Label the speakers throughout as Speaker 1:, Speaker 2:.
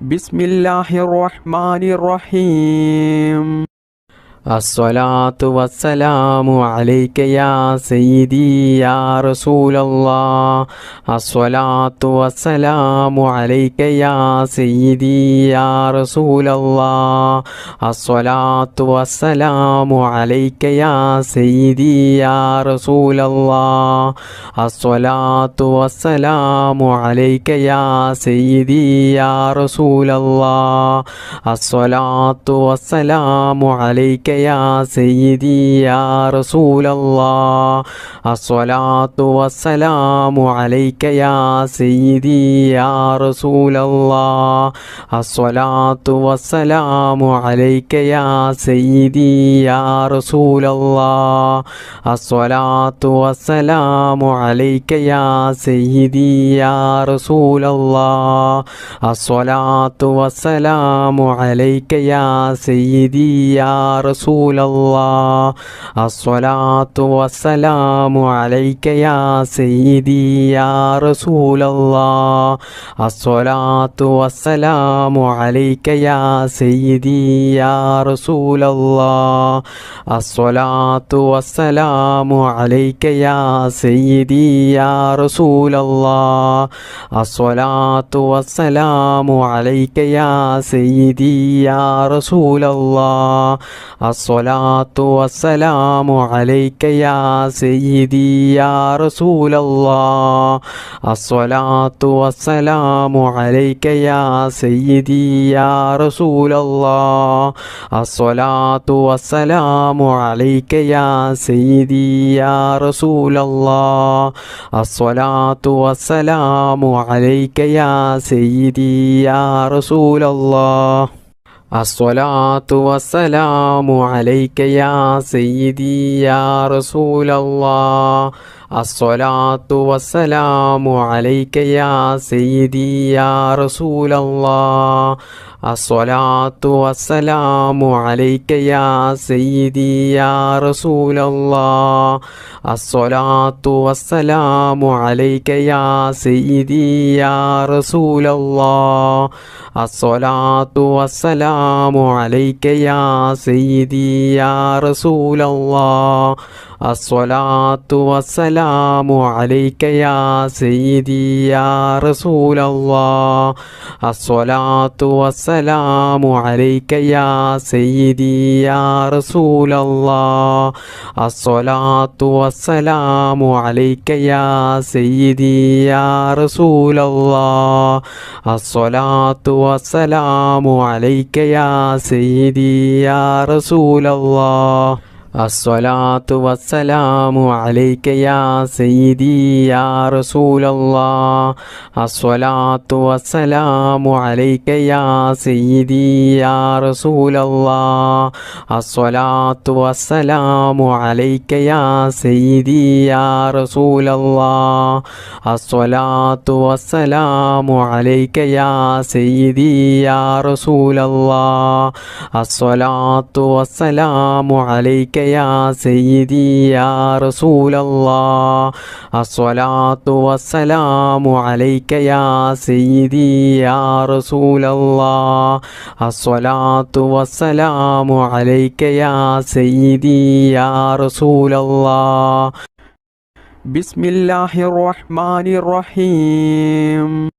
Speaker 1: ബിസ്മില്ലാഹിർ റഹ്മാനിർ റഹീം. അസ്സലാത്തു വസ്സലാമു അലൈക യാ സയ്യിദി യാ റസൂലല്ലാഹ്. അസ്സലാത്തു വസ്സലാമു അലൈക യാ സയ്യിദി യാ റസൂലല്ലാഹ്. അസ്സലാത്തു വസ്സലാമു അലൈക യാ സയ്യിദി യാ റസൂലല്ലാഹ്. അസ്സലാത്തു വസ്സലാമു അലൈക യാ സയ്യിദി യാ റസൂലല്ലാഹ്. അസ്സലാത്തു വസ്സലാമു അലൈക യാ സയ്യിദി യാ റസൂലല്ലാഹ്. അസ്സലാത്തു വസ്സലാമു അലൈക യാ സയ്യിദി യാ റസൂലല്ലാഹ്. അസ്സലാത്തു വസ്സലാമു അലൈക യാ സയ്യിദി യാ റസൂലല്ലാഹ്. അസ്സലാത്തു വസ്സലാമു അലൈക യാ സയ്യിദി യാ റസൂലല്ലാഹ്. അസ്സലാത്തു വസ്സലാമു അലൈക യാ സയ്യിദി യാ റസൂലല്ലാഹ്. അസ്സലാത്തു വസ്സലാമു അലൈക യാ സയ്യിദി യാ റസൂലല്ലാഹ്. അസ്സലാത്തു വസ്സലാമു അലൈക യാ സയ്യിദി യാ റസൂലല്ലാഹ്. അസ്സലാത്തു വസ്സലാമു അലൈക യാ സയ്യിദി യാ റസൂലല്ലാഹ്. അസ്സലാത്തു വസ്സലാമു അലൈക യാ സയ്യിദി യാ റസൂലല്ലാഹ്. അസ്സലാത്തു വസ്സലാമു അലൈക യാ സയ്യിദി യാ റസൂലല്ലാഹ്. അസ്സലാത്തു വസ്സലാമു അലൈക യാ സയ്യിദി യാ റസൂലല്ലാഹ്. അസ്സലാത്തു വസ്സലാമു അലൈക യാ സയ്യിദി യാ റസൂലല്ലാഹ്. അസ്സലാത്തു വസ്സലാമു അലൈക യാ സയ്യിദി യാ റസൂലല്ലാഹ്. അസ്സലാത്തു വസ്സലാമു അലൈക യാ സയ്യിദി യാ റസൂലല്ലാഹ്. അസ്സലാത്തു വസ്സലാമു അലൈക യാ സയ്യിദി യാ റസൂലല്ലാഹ്. അസ്സലാത്തു വസ്സലാമു അലൈക യാ സയ്യിദി യാ റസൂലല്ലാഹ്. അസ്സലാത്തു വസ്സലാമു അലൈക യാ സയ്യിദി യാ റസൂലല്ലാഹ്. അസ്സലാത്തു വസ്സലാമു അലൈക യാ സയ്യിദി യാ റസൂലല്ലാഹ്. അസ്സലാത്തു വസ്സലാമു അലൈക യാ സയ്യിദി യാ റസൂലല്ലാഹ്. അസ്സലാത്തു വസ്സലാമു അലൈക യാ സയ്യിദി യാ റസൂലല്ലാഹ്. അസ്സലാത്തു വസ്സലാമു അലൈക യാ സയ്യിദി യാ റസൂലല്ലാഹ്. അസ്സലാത്തു വസ്സലാമു അലൈക യാ സയ്യിദി യാ റസൂലല്ലാഹ്. അസ്സലാത്തു വസ്സലാമു അലൈക യാ സയ്യിദി യാ റസൂലല്ലാഹ്. അസ്സലാത്തു വസ്സലാമു അലൈക യാ സയ്യിദി യാ റസൂലല്ലാഹ്. അസ്സലാത്തു വസ്സലാമു അലൈക യാ സയ്യിദി യാ റസൂലല്ലാഹ്. അസ്സലാത്തു വസ്സലാമു അലൈക യാ സയ്യിദി യാ റസൂലല്ലാഹ്. അസ്സലാത്തു വസ്സലാമു അലൈക യാ സയ്യിദി യാ റസൂലല്ലാഹ്. അസ്സലാത്തു വസ്സലാമു അലൈക യാ സയ്യിദി യാ റസൂലല്ലാഹ്. അസ്സലാത്തു വസ്സലാമു അലൈക യാ സയ്യിദി യാ റസൂലല്ലാഹ്. ബിസ്മില്ലാഹിർ റഹ്മാനിർ റഹീം.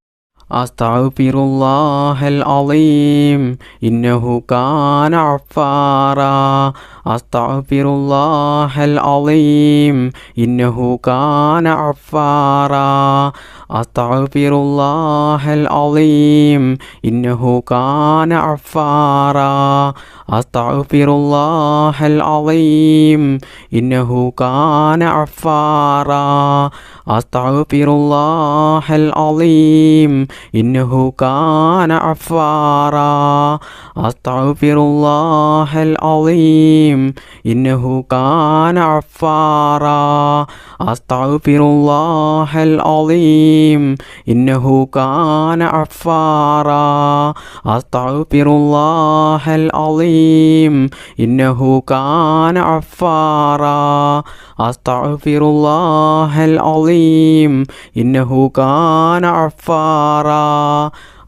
Speaker 1: അസ്തഗ്ഫിറുല്ലാഹൽ അളീം ഇന്നഹു കാന ഗഫാറാ. അസ്തഗ്ഫിറുല്ലാഹൽ അളീം ഇന്നഹു കാന ഗഫാറാ. അസ്തഗ്ഫിറുല്ലാഹൽ അളീം ഇന്നഹു കാന ഗഫാറാ. അസ്തഗ്ഫിറുല്ലാഹൽ അളീം ഇന്നഹു കാന ഗഫാറാ. അസ്തഗ്ഫിറുല്ലാഹൽ അളീം ഇന്നഹു കാന ഗഫാറാ. അസ്തഗ്ഫിറുല്ലാഹൽ അളീം ഇന്നഹു കാന ഗഫാറാ. അസ്തഗ്ഫിറുല്ലാഹൽ അളീം ഇന്നഹു കാന ഗഫാറാ. അസ്തഗ്ഫിറുല്ലാഹൽ അളീം ഇന്നഹു കാന ഗഫാറാ. അസ്തഗ്ഫിറുല്ലാഹൽ അളീം ഇന്നഹു കാന ഗഫാറാ.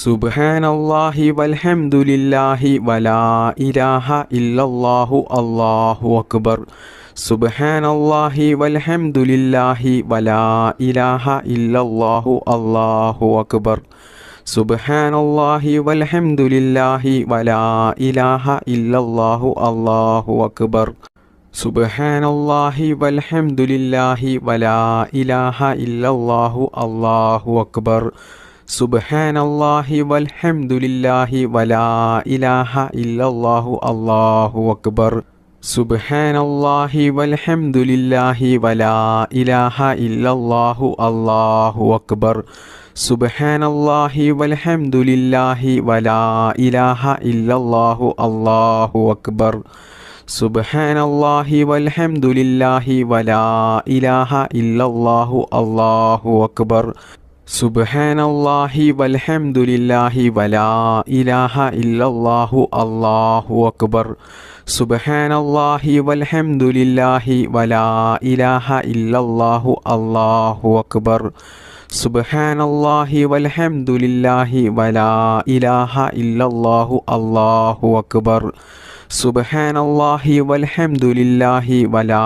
Speaker 2: സുബ്ഹാനല്ലാഹി വൽഹംദുലില്ലാഹി വലാ ഇലാഹ ഇല്ലല്ലാഹു അല്ലാഹു അക്ബർ. സുബ്ഹാനല്ലാഹി വൽഹംദുലില്ലാഹി വലാ ഇലാഹ ഇല്ലല്ലാഹു അല്ലാഹു അക്ബർ. സുബ്ഹാനല്ലാഹി വൽഹംദുലില്ലാഹി വലാ ഇലാഹ ഇല്ലല്ലാഹു അല്ലാഹു അക്ബർ. സുബ്ഹാനല്ലാഹി വൽഹംദുലില്ലാഹി വലാ ഇലാഹ ഇല്ലല്ലാഹു അല്ലാഹു അക്ബർ. സുബ്ഹാനല്ലാഹി വൽഹംദുലില്ലാഹി വലാ ഇലാഹ ഇല്ലല്ലാഹു അല്ലാഹു അക്ബർ. സുബ്ഹാനല്ലാഹി വൽഹംദുലില്ലാഹി വലാ ഇലാഹ ഇല്ലല്ലാഹു അല്ലാഹു അക്ബർ. സുബ്ഹാനല്ലാഹി വൽഹംദുലില്ലാഹി വലാ ഇലാഹ ഇല്ലല്ലാഹു അല്ലാഹു അക്ബർ. സുബ്ഹാനല്ലാഹി വൽഹംദുലില്ലാഹി വലാ ഇലാഹ ഇല്ലല്ലാഹു അല്ലാഹു അക്ബർ. സുബ്ഹാനല്ലാഹി വൽഹംദുലില്ലാഹി വലാ ഇലാഹ ഇല്ലല്ലാഹു അല്ലാഹു അക്ബർ. സുബ്ഹാനല്ലാഹി വൽഹംദുലില്ലാഹി വലാ ഇലാഹ ഇല്ലല്ലാഹു അല്ലാഹു അക്ബർ. സുബ്ഹാനല്ലാഹി വൽഹംദുലില്ലാഹി വലാ ഇലാഹ ഇല്ലല്ലാഹു അല്ലാഹു അക്ബർ. സുബ്ഹാനല്ലാഹി വൽഹംദുലില്ലാഹി വലാ ഇലാഹ ഇല്ലല്ലാഹു അല്ലാഹു അക്ബർ. സുബ്ഹാനല്ലാഹി വൽഹംദുലില്ലാഹി വലാ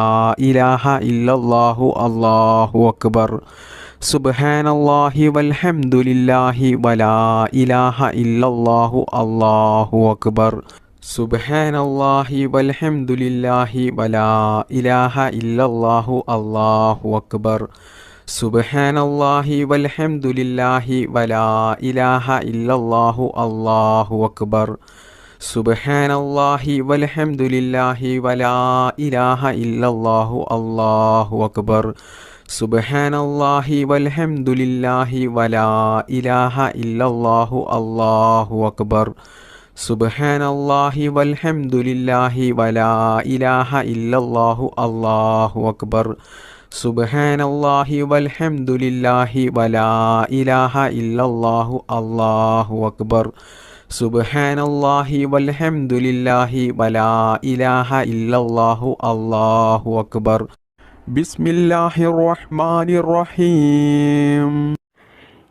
Speaker 2: ഇലാഹ ഇല്ലല്ലാഹു അല്ലാഹു അക്ബർ. സുബ്ഹാനല്ലാഹി വൽഹംദുലില്ലാഹി വലാ ഇലാഹ ഇല്ലല്ലാഹു അല്ലാഹു അക്ബർ. സുബ്ഹാനല്ലാഹി വൽഹംദുലില്ലാഹി വലാ ഇലാഹ ഇല്ലല്ലാഹു അല്ലാഹു അക്ബർ. സുബ്ഹാനല്ലാഹി വൽഹംദുലില്ലാഹി വലാ ഇലാഹ ഇല്ലല്ലാഹു അല്ലാഹു അക്ബർ. സുബ്ഹാനല്ലാഹി വൽഹംദുലില്ലാഹി വലാ ഇലാഹ ഇല്ലല്ലാഹു അല്ലാഹു അക്ബർ. സുബ്ഹാനല്ലാഹി വൽഹംദുലില്ലാഹി വലാ ഇലാഹ ഇല്ലല്ലാഹു അല്ലാഹു അക്ബർ. സുബ്ഹാനല്ലാഹി വൽഹംദുലില്ലാഹി വലാ ഇലാഹ ഇല്ലല്ലാഹു അല്ലാഹു അക്ബർ. സുബ്ഹാനല്ലാഹി വൽഹംദുലില്ലാഹി വലാ ഇലാഹ ഇല്ലല്ലാഹു അല്ലാഹു അക്ബർ. ബിസ്മില്ലാഹിർ റഹ്മാനിർ റഹീം.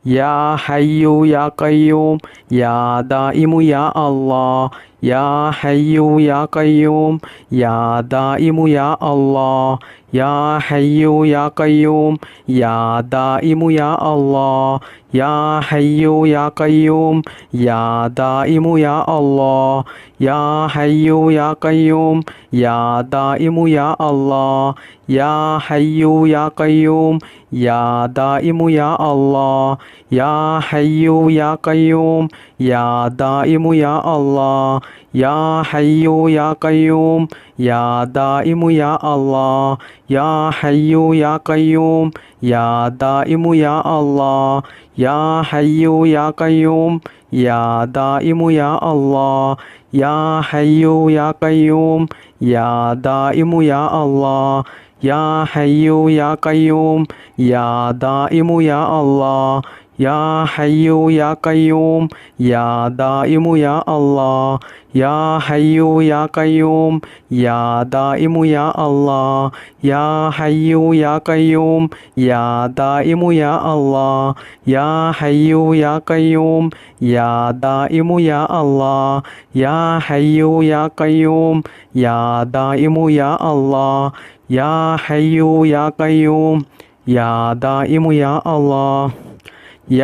Speaker 2: യാ ഹയ്യു യാ ഖയ്യൂം യാ ദായിമു യാ അല്ലാഹ്. യാ ഹയ്യു യാ ഖയ്യൂം യാ ദായിമു യാ അല്ലാഹ്. യാ ഹയ്യു യാ ഖയ്യൂം യാ ദായിമു യാ അല്ലാഹ്. യാ ഹയ്യു യാ ഖയ്യൂം യാ ദായിമു യാ അല്ലാഹ്. യാ ഹയ്യു യാ ഖയ്യൂം യാ ദായിമു യാ അല്ലാഹ്. യാ ഹയ്യു യാ ഖയ്യൂം യാ ദായിമു യാ അല്ലാഹ്. യാ ഹയ്യു യാ ഖയ്യൂം യാ ദായിമു യാ അല്ലാഹ്. യാ ഹയ്യു യാ ഖയ്യൂം യാ ദായിമു യാ അല്ലാഹ്. യാ ഹയ്യു യാ ഖയ്യൂം യാ ദായിമു യാ അല്ലാഹ്. യാ ഹയ്യു യാ ഖയ്യൂം യാ ദായിമു യാ അല്ലാഹ്. യാ ഹയ്യു യാ ഖയ്യൂം യാ ദായിമു യാ അല്ലാഹ്. യാ ഹയ്യു യാ ഖയ്യൂം യാ ദായിമു യാ അല്ലാഹ്. യാ ഹയ്യു യാ ഖയ്യൂം യാ ദായിമു യാ അല്ലാഹ്. യാ ഹയ്യു യാ ഖയ്യൂം യാ ദായിമു യാ അല്ലാഹ്. യാ ഹയ്യു യാ ഖയ്യൂം യാ ദായിമു യാ അല്ലാഹ്. യാ ഹയ്യു യാ ഖയ്യൂം യാ ദായിമു യാ അല്ലാഹ്. യാ ഹയ്യു യാ ഖയ്യൂം യാ ദായിമു യാ അല്ലാഹ്. യാ ഹയ്യു യാ ഖയ്യൂം യാ ദായിമു യാ അല്ലാഹ്. യാ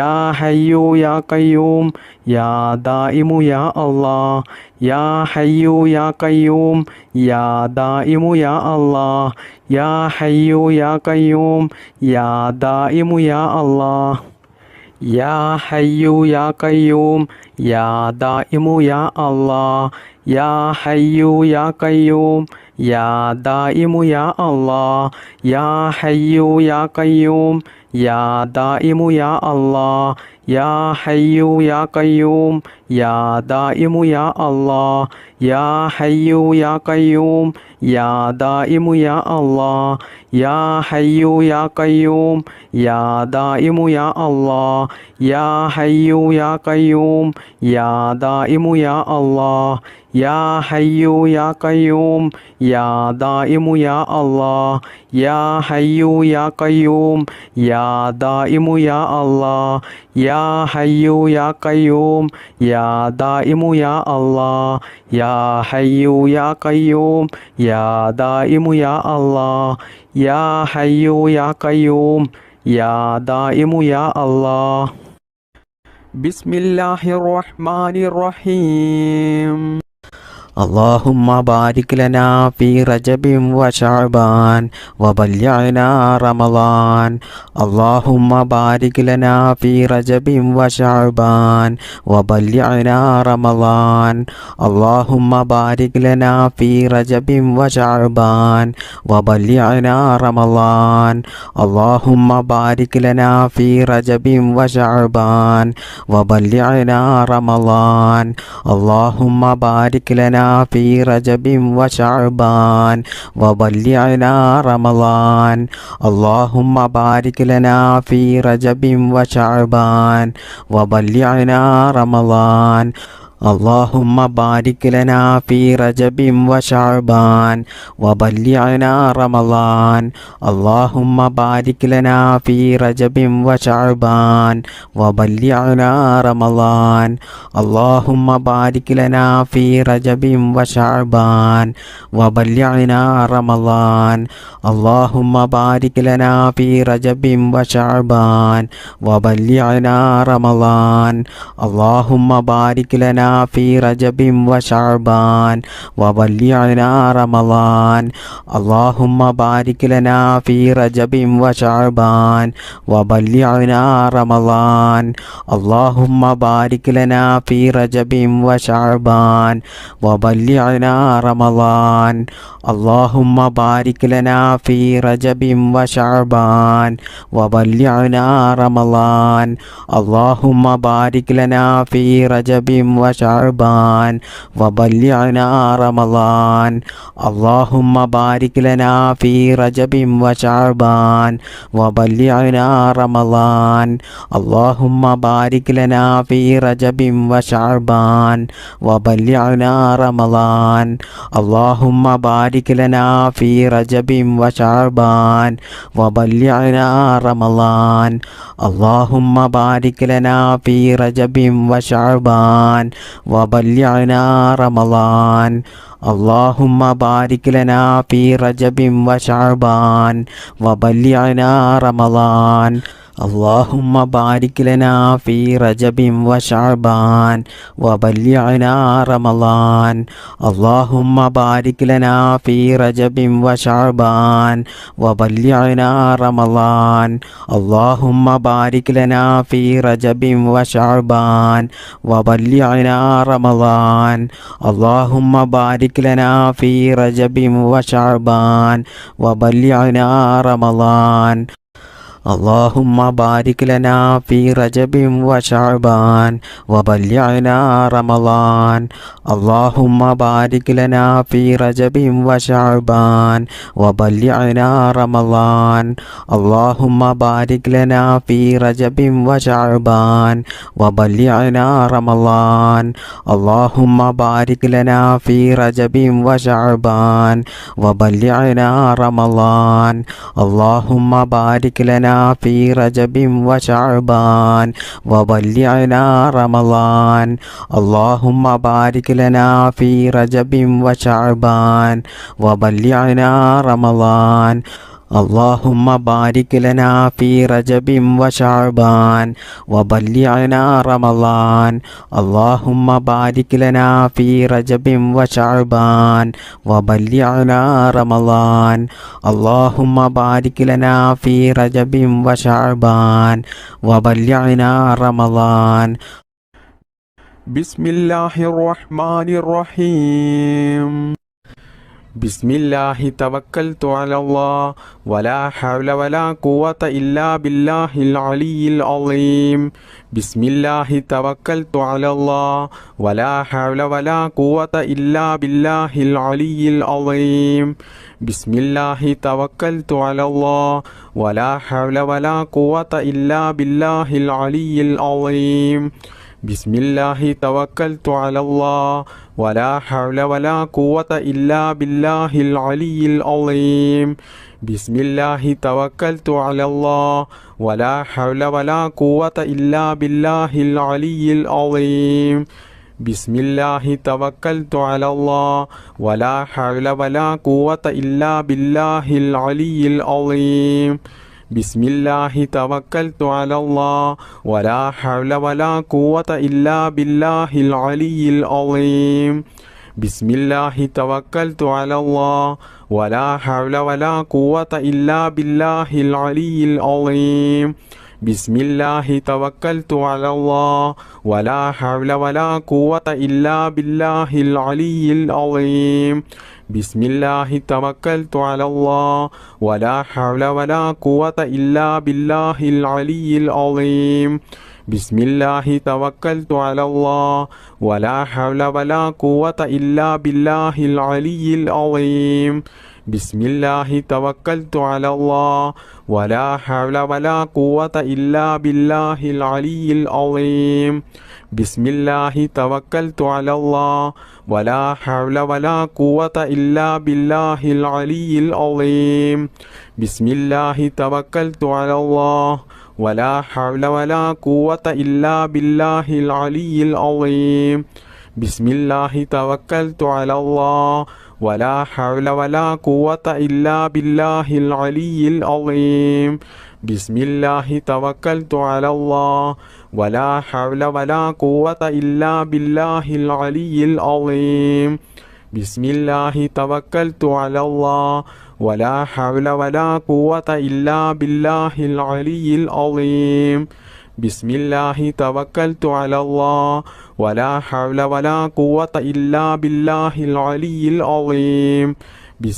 Speaker 2: ഹയ്യു യാ ഖയ്യൂം യാ ദായിമു യാ അല്ലാഹ്. യാ ഹയ്യു യാ ഖയ്യൂം യാ ദായിമു യാ അല്ലാഹ്. യാ ഹയ്യു യാ ഖയ്യൂം യാ ദായിമു യാ അല്ലാഹ്. യാ ഹയ്യു യാ ഖയ്യൂം യാ ദായിമു യാ അല്ലാഹ്. യാ ഹയ്യു യാ ഖയ്യൂം യാ ദായിമു യാ അല്ലാഹ്. യാ ഹയ്യു യാ ഖയ്യൂം യാ ദായിമു യാ അല്ലാഹ്. യാ ഹയ്യു യാ ഖയ്യൂം യാ ദായിമു യാ അല്ലാഹ്. യാ ഹയ്യു യാ ഖയ്യൂം യാ ദായിമു യാ അല്ലാഹ്. യാ ഹയ്യു യാ ഖയ്യൂം യാ ദായിമു യാ അല്ലാഹ് യാ ഹയ്യു യാ ഖയ്യൂം യാ ദായിമു യാ അല്ലാഹ് യാ ഹയ്യു യാ ഖയ്യൂം യാ ദായിമു യാ അല്ലാഹ് യാ ഹയ്യു യാ ഖയ്യൂം യാ ദായിമു യാ അല്ലാഹ് യാ ഹയ്യു യാ ഖയ്യൂം യാ ദായിമു യാ അല്ലാഹ് യാ ഹയ്യു യാ ഖയ്യൂം യാ ദായിമു യാ അല്ലാഹ് യാ ഹയ്യു യാ ഖയ്യൂം യാ ദായിമു യാ അല്ലാഹ് ബിസ്മില്ലാഹിർ റഹ്മാനിർ റഹീം
Speaker 1: اللهم بارك لنا في رجب وشعبان وبلغنا رمضان اللهم بارك لنا في رجب وشعبان وبلغنا رمضان اللهم بارك لنا في رجب وشعبان وبلغنا رمضان اللهم بارك لنا في رجب وشعبان وبلغنا رمضان اللهم بارك لنا في رجب وشعبان وبلغنا رمضان اللهم بارك لنا في رجب وشعبان وبلغنا رمضان اللهم بارك لنا في رجب وشعبان وبلغنا رمضان اللهم بارك لنا في رجب وشعبان وبلغنا رمضان اللهم بارك لنا في رجب وشعبان وبلغنا رمضان اللهم بارك لنا في رجب وشعبان وبلغنا رمضان اللهم بارك لنا في رجب وشعبان وبلغنا رمضان اللهم بارك لنا في رجب وشعبان وبلغنا رمضان اللهم بارك لنا في رجب وشعبان وبلغنا رمضان اللهم بارك لنا في رجب وشعبان وبلغنا رمضان اللهم بارك لنا في رجب وشعبان وبلغنا رمضان اللهم بارك لنا في رجب وشعبان وبلغنا رمضان اللهم بارك لنا في رجب وشعبان وبلغنا رمضان اللهم بارك لنا في رجب وشعبان وبلغنا رمضان اللهم بارك لنا في رجب وشعبان وبلغنا رمضان اللهم بارك لنا في رجب وشعبان وبلغنا رمضان اللهم بارك لنا في رجب وشعبان وبلغنا رمضان اللهم بارك لنا في رجب وشعبان وبلغنا رمضان اللهم بارك لنا في رجب وشعبان وبلغنا رمضان اللهم بارك لنا في رجب وشعبان وبلغنا رمضان اللهم بارك لنا في رجب وشعبان وبلغنا رمضان اللهم بارك لنا في رجب وشعبان وبلغنا رمضان اللهم بارك لنا في رجب وشعبان وبلغنا رمضان اللهم بارك لنا في رجب وشعبان وبلغنا رمضان اللهم بارك لنا في رجب وشعبان وبلغنا رمضان اللهم بارك لنا في رجب وشعبان وبلغنا رمضان اللهم بارك لنا في رجب وشعبان وبلغنا رمضان اللهم بارك لنا في رجب وشعبان وبلغنا رمضان اللهم بارك لنا في رجب وشعبان وبلغنا رمضان
Speaker 2: بسم الله الرحمن الرحيم ബിസ്മില്ലാഹി തവക്കൽതു അലല്ലാഹ് വലാ ഹൗല വലാ ഖുവത ഇല്ലാ ബില്ലാഹിൽ അലിയിൽ അളീം. ബിസ്മില്ലാഹി തവക്കൽതു അലല്ലാഹ് വലാ ഹൗല വലാ ഖുവത ഇല്ലാ ബില്ലാഹിൽ അലിയിൽ അളീം. ബിസ്മില്ലാഹി തവക്കൽതു അലല്ലാഹ് വലാ ഹൗല വലാ ഖുവത ഇല്ലാ ബില്ലാഹിൽ അലിയിൽ അളീം. ബിസ്മില്ലാഹി തവക്കൽതു അലല്ലാഹ് വലാ ഹൗല വലാ ഖുവത ഇല്ലാ ബില്ലാഹിൽ അലിയിൽ അളീം. ബിസ്മില്ലാഹി തവക്കൽതു അലല്ലാഹ് വലാ ഹൗല വലാ ഖുവത ഇല്ലാ ബില്ലാഹിൽ അലിയിൽ അളീം. ബിസ്മില്ലാഹി തവക്കൽതു അലല്ലാഹ് വലാ ഹൗല വലാ ഖുവത ഇല്ലാ ബില്ലാഹിൽ അലിയിൽ അളീം. ബിസ്മില്ലാഹി തവക്കൽതു അലല്ലാഹ് വലാ ഹൗല വലാ ഖുവത ഇല്ലാ ബില്ലാഹിൽ അലിയിൽ അളീം. ബിസ്മില്ലാഹി തവക്കൽതു അലല്ലാഹ് വലാ ഹൗല വലാ ഖുവത ഇല്ലാ ബില്ലാഹിൽ അലിയിൽ അളീം. ബിസ്മില്ലാഹി തവക്കൽതു അലല്ലാഹ് വലാ ഹൗല വലാ ഖുവത ഇല്ലാ ബില്ലാഹിൽ അലിയിൽ അളീം. ബിസ്മില്ലാഹി തവക്കൽതു അലല്ലാഹ് വലാ ഹൗല വലാ ഖുവത ഇല്ലാ ബില്ലാഹിൽ അലിയിൽ അളീം. ബിസ്മില്ലാഹി തവക്കൽതു അലല്ലാഹ് വലാ ഹൗല വലാ ഖുവത ഇല്ലാ ബില്ലാഹിൽ അലിയിൽ അളീം. ബിസ്മില്ലാഹി തവക്കൽതു അലല്ലാഹ് വലാ ഹൗല വലാ ഖുവത ഇല്ലാ ബില്ലാഹിൽ അലിയിൽ അളീം. ബിസ്മില്ലാഹി തവക്കൽതു അലല്ലാഹ് വലാ ഹൗല വലാ ഖുവത ഇല്ലാ ബില്ലാഹിൽ അലിയിൽ അളീം. ബിസ്മില്ലാഹി തവക്കൽതു അലല്ലാഹ് വലാ ഹൗല വലാ ഖുവത ഇല്ലാ ബില്ലാഹിൽ അലിയിൽ അളീം. ബിസ്മില്ലാഹി തവക്കൽതു അലല്ലാഹ് വലാ ഹൗല വലാ ഖുവത ഇല്ലാ ബില്ലാഹിൽ അലിയിൽ അളീം. ബിസ്മില്ലാഹി തവക്കൽതു അലല്ലാഹ് വലാ ഹൗല വലാ ഖുവത ഇല്ലാ ബില്ലാഹിൽ അലിയിൽ അളീം. ബിസ്മില്ലാഹി തവക്കൽതു അലല്ലാഹ് വലാ ഹൗല വലാ ഖുവത ഇല്ലാ ബില്ലാഹിൽ അലിയിൽ അളീം. ബിസ്മില്ലാഹി തവക്കൽതു അലല്ലാഹ് വലാ ഹൗല വലാ ഖുവത ഇല്ലാ ബില്ലാഹിൽ അലിയിൽ അളീം. ബിസ്മില്ലാഹി തവക്കൽതു അലല്ലാഹ് വലാ ഹൗല വലാ ഖുവത ഇല്ലാ ബില്ലാഹിൽ അലിയിൽ അളീം.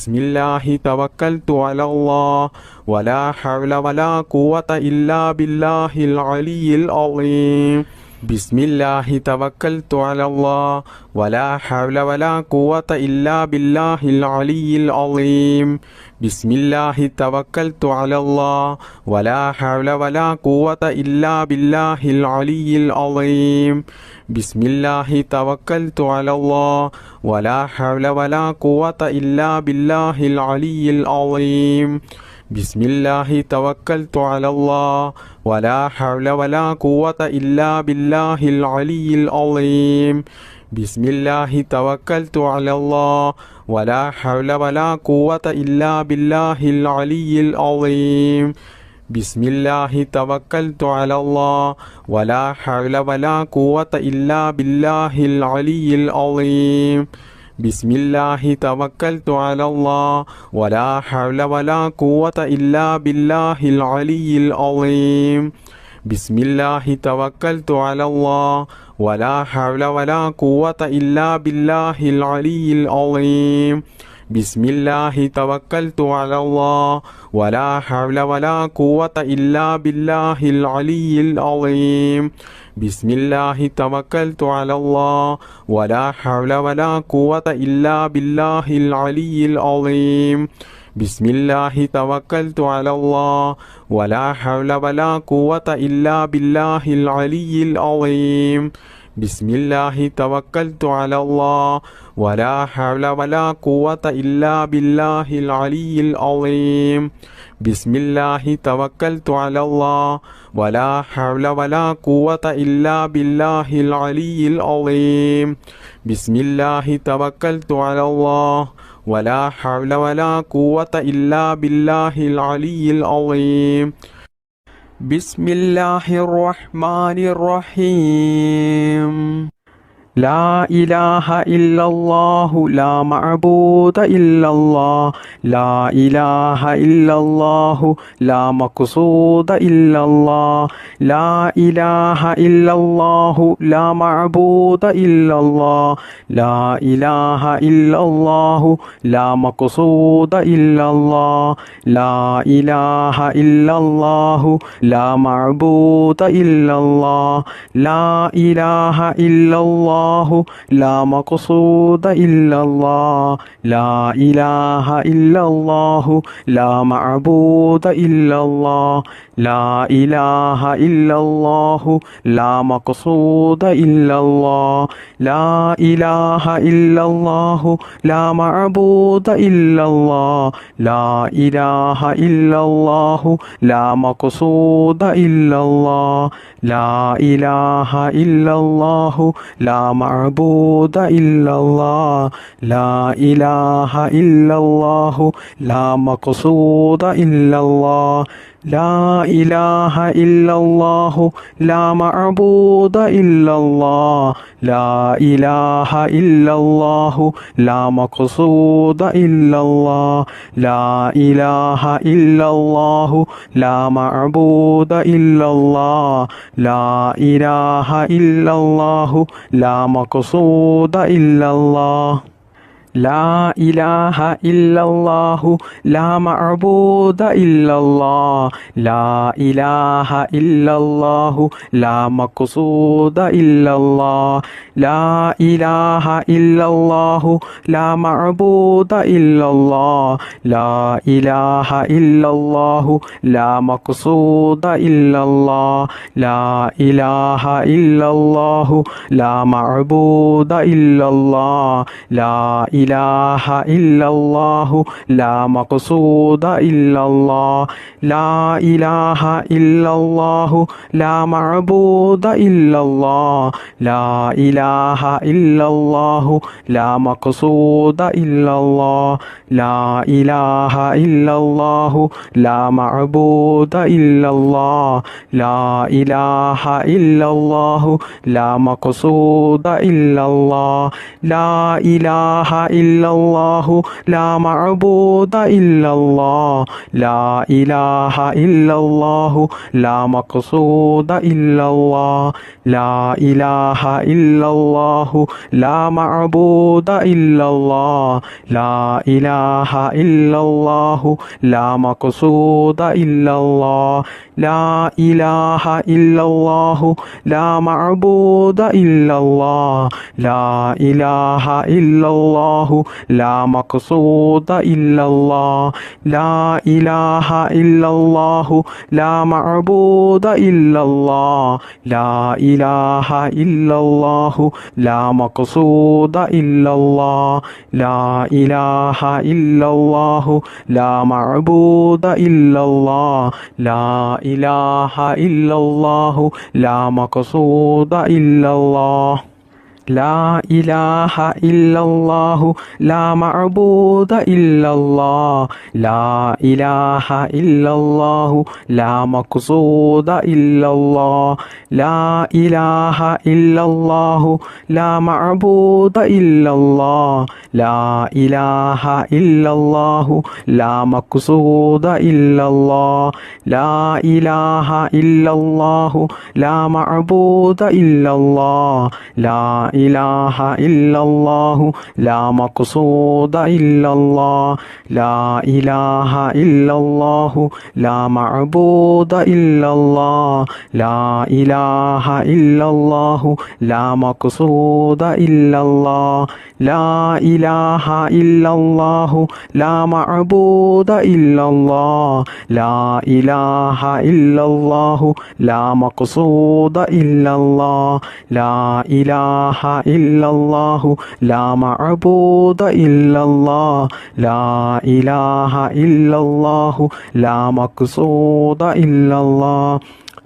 Speaker 2: ബിസ്മില്ലാഹി തവക്കൽതു അലല്ലാഹ് വലാ ഹൗല വലാ ഖുവത ഇല്ലാ ബില്ലാഹിൽ അലിയിൽ അളീം. ബിസ്മില്ലാഹി തവക്കൽതു അലല്ലാഹ് വലാ ഹൗല വലാ ഖുവത ഇല്ലാ ബില്ലാഹിൽ അലിയിൽ അളീം. ബിസ്മില്ലാഹി തവക്കൽതു അലല്ലാഹ് വലാ ഹൗല വലാ ഖുവത ഇല്ലാ ബില്ലാഹിൽ അലിയിൽ അളീം. ബിസ്മില്ലാഹി തവക്കൽതു അലല്ലാഹ് വലാ ഹൗല വലാ ഖുവത ഇല്ലാ ബില്ലാഹിൽ അലിയിൽ അളീം. ബിസ്മില്ലാഹി തവക്കൽതു അലല്ലാഹ് വലാ ഹൗല വലാ ഖുവത ഇല്ലാ ബില്ലാഹിൽ അലിയിൽ അളീം. ബിസ്മില്ലാഹി തവക്കൽതു അലല്ലാഹ് വലാ ഹൗല വലാ ഖുവത ഇല്ലാ ബില്ലാഹിൽ അലിയിൽ അളീം. ബിസ്മില്ലാഹി തവക്കൽതു അലല്ലാഹ് വലാ ഹൗല വലാ ഖുവത ഇല്ലാ ബില്ലാഹിൽ അലിയിൽ അളീം. ബിസ്മില്ലാഹി തവക്കൽതു അലല്ലാഹ് വലാ ഹൗല വലാ ഖുവത ഇല്ലാ ബില്ലാഹിൽ അലിയിൽ അളീം. ബിസ്മില്ലാഹി തവക്കൽതു അലല്ലാഹ് വലാ ഹൗല വലാ ഖുവത ഇല്ലാ ബില്ലാഹിൽ അലിയിൽ അളീം. ബിസ്മില്ലാഹി തവക്കൽതു അലല്ലാഹ് വലാ ഹൗല വലാ ഖുവത ഇല്ലാ ബില്ലാഹിൽ അലിയിൽ അളീം. ബിസ്മില്ലാഹി തവക്കൽതു അലല്ലാഹ് വലാ ഹൗല വലാ ഖുവത ഇല്ലാ ബില്ലാഹിൽ അലിയിൽ അളീം. ബിസ്മില്ലാഹി തവക്കൽതു അലല്ലാഹ് വലാ ഹൗല വലാ ഖുവത ഇല്ലാ ബില്ലാഹിൽ അലിയിൽ അളീം. ബിസ്മില്ലാഹി തവക്കൽതു അലല്ലാഹ് വലാ ഹൗല വലാ ഖുവത ഇല്ലാ ബില്ലാഹിൽ അലിയിൽ അളീം. ബിസ്മില്ലാഹി തവക്കൽതു അലല്ലാഹ് വലാ ഹൗല വലാ ഖുവത ഇല്ലാ ബില്ലാഹിൽ അലിയിൽ അളീം. ബിസ്മില്ലാഹിർ റഹ്മാനിർ റഹീം. لا إله إلا الله لا معبود إلا الله لا إله إلا الله لا مقصود إلا الله لا إله إلا الله لا معبود إلا الله لا إله إلا الله لا مقصود إلا الله لا إله إلا الله لا معبود إلا الله لا إله إلا الله لا مقصود إلا الله لا إله إلا الله لا معبود إلا الله لا إله إلا الله لا مقصود إلا الله لا إله إلا الله لا معبود إلا الله لا إله إلا الله لا مقصود إلا الله لا إله إلا الله لا معبود إلا الله لا إله إلا الله لا مقصود إلا الله لا إله إلا الله لا معبود إلا الله لا إله إلا الله لا مقصود إلا الله لا إله إلا الله لا معبود إلا الله لا إله إلا الله لا مقصود إلا الله لا إله إلا الله لا معبود إلا الله لا إله إلا الله لا مقصود إلا الله لا إله إلا الله لا معبود إلا الله لا إله إلا الله لا مقصود إلا الله لا إله إلا الله لا معبود إلا الله لا إله إلا الله لا مقصود إلا الله لا إله إلا الله لا معبود إلا الله لا إله إلا الله لا مقصود إلا الله لا إله إلا الله لا معبود إلا الله لا إله إلا الله لا مقصود إلا الله لا إله إلا الله لا معبود إلا الله لا إله إلا الله لا مقصود إلا الله لا إله إلا الله لا معبود إلا الله لا إله إلا الله لا مقصود إلا الله لا إله إلا الله لا معبود إلا الله لا إله إلا الله لا مقصود إلا الله لا إله إلا الله لا معبود إلا الله لا إله إلا الله لا مقصود إلا الله لا إله إلا الله لا معبود إلا الله لا إله إلا الله لا مقصود إلا الله لا إله إلا الله لا معبود إلا الله لا إله إلا الله لا مقصود إلا الله لا إله إلا الله لا معبود إلا الله لا إله إلا الله لا مقصود إلا الله لا إله إلا الله لا معبود إلا الله لا إله إلا الله لا مقصود إلا الله لا إله إلا الله لا معبود إلا الله لا إله إلا الله لا مقصود إلا الله لا إله إلا الله لا معبود إلا الله لا إله إلا الله لا مقصود إلا الله لا إله إلا الله لا معبود إلا الله لا إله إلا الله لا مقصود إلا الله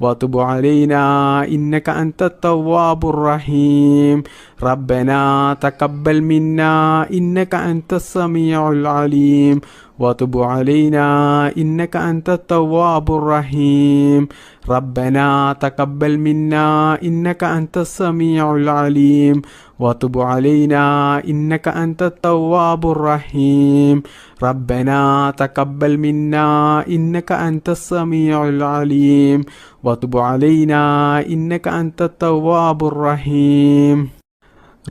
Speaker 2: وتب علينا إنك أنت التواب الرحيم ربنا تقبل منا إنك أنت السميع العليم وتب علينا إنك أنت التواب الرحيم ربنا تقبل منا إنك أنت السميع العليم وتب علينا إنك أنت التواب الرحيم ربنا تقبل منا إنك أنت السميع العليم وتب علينا إنك أنت التواب الرحيم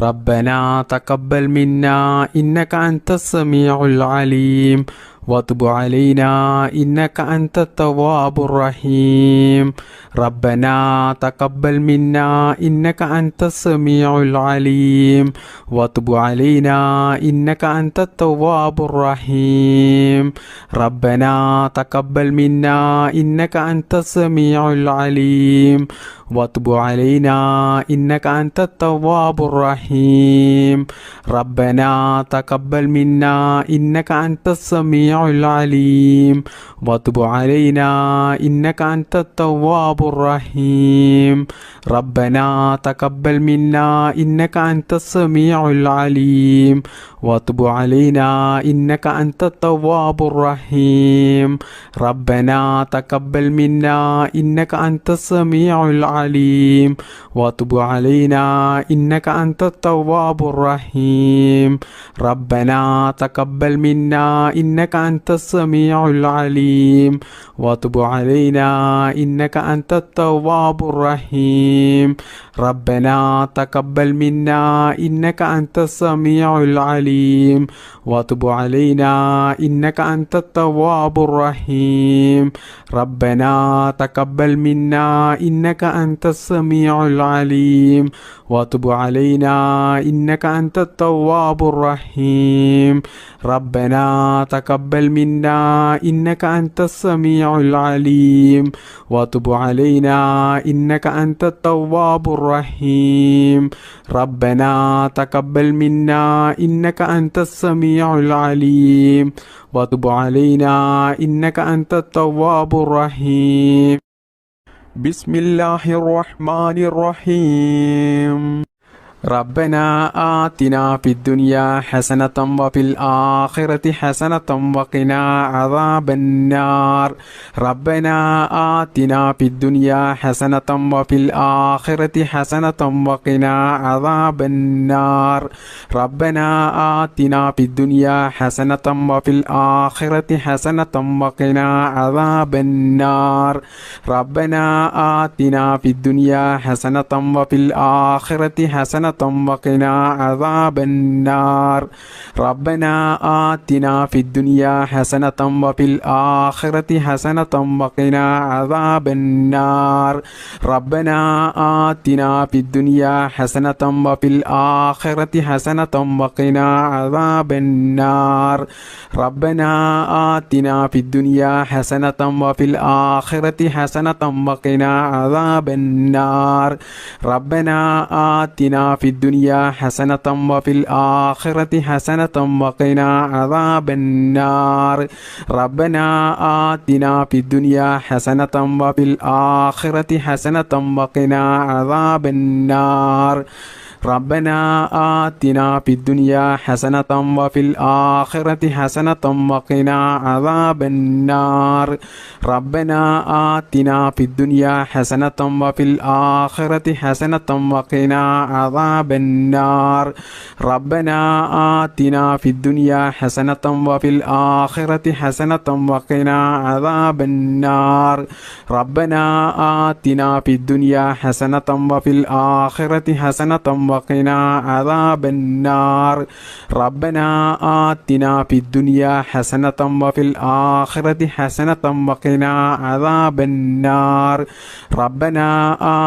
Speaker 2: ربنا تقبل منا إنك أنت السميع العليم وتب علينا إنك أنت التواب الرحيم ربنا تقبل منا إنك أنت السميع العليم وتب علينا إنك أنت التواب الرحيم ربنا تقبل منا إنك أنت السميع العليم وتب علينا إنك أنت التواب الرحيم ربنا تقبل منا إنك أنت السميع العليم وتب علينا إنك أنت التواب الرحيم ربنا تقبل منا إنك أنت السميع العليم وتب علينا إنك أنت التواب الرحيم ربنا تقبل منا إنك أنت السميع العليم وتب علينا إنك أنت التواب الرحيم ربنا تقبل منا إنك أنت السميع العليم وتب علينا إنك أنت التواب الرحيم ربنا تقبل منا إنك أنت السميع العليم وتب علينا إنك أنت التواب الرحيم ربنا تقبل منا إنك أنت السميع العليم وتب علينا إنك أنت التواب الرحيم ربنا تقبل منا إنك أنت السميع العليم وتب علينا إنك أنت التواب الرحيم ربنا تقبل منا إنك أنت السميع العليم وتب علينا إنك أنت التواب الرحيم بسم الله الرحمن الرحيم ربنا آتنا في الدنيا حسنة وفي الآخرة حسنة وقنا عذاب النار ربنا آتنا في الدنيا حسنة وفي الآخرة حسنة وقنا عذاب النار ربنا آتنا في الدنيا حسنة وفي الآخرة حسنة وقنا عذاب النار ربنا آتنا في الدنيا حسنة وفي الآخرة حسنة وقنا عذاب النار ربنا آتنا في الدنيا حسنة وفي الآخرة حسنة وقنا عذاب النار ربنا آتنا في الدنيا حسنة وفي الآخرة حسنة وقنا عذاب النار ربنا آتنا في الدنيا حسنة وفي الآخرة حسنة وقنا عذاب النار ربنا آتنا في الدنيا حسنة وفي الآخرة حسنة وقنا عذاب النار ربنا آتنا في الدنيا حسنة وفي الآخرة حسنة وقنا عذاب النار ربنا آتنا في الدنيا حسنة وفي الآخرة حسنة وقنا عذاب النار ربنا آتنا في الدنيا حسنة وفي الآخرة حسنة وقنا عذاب النار ربنا آتنا في الدنيا حسنة وفي الآخرة حسنة وقنا عذاب النار ربنا آتنا في الدنيا حسنة وفي الآخرة حسنة وقنا عذاب النار ربنا آتنا في الدنيا حسنة وفي الآخرة حسنة وقنا عذاب النار ربنا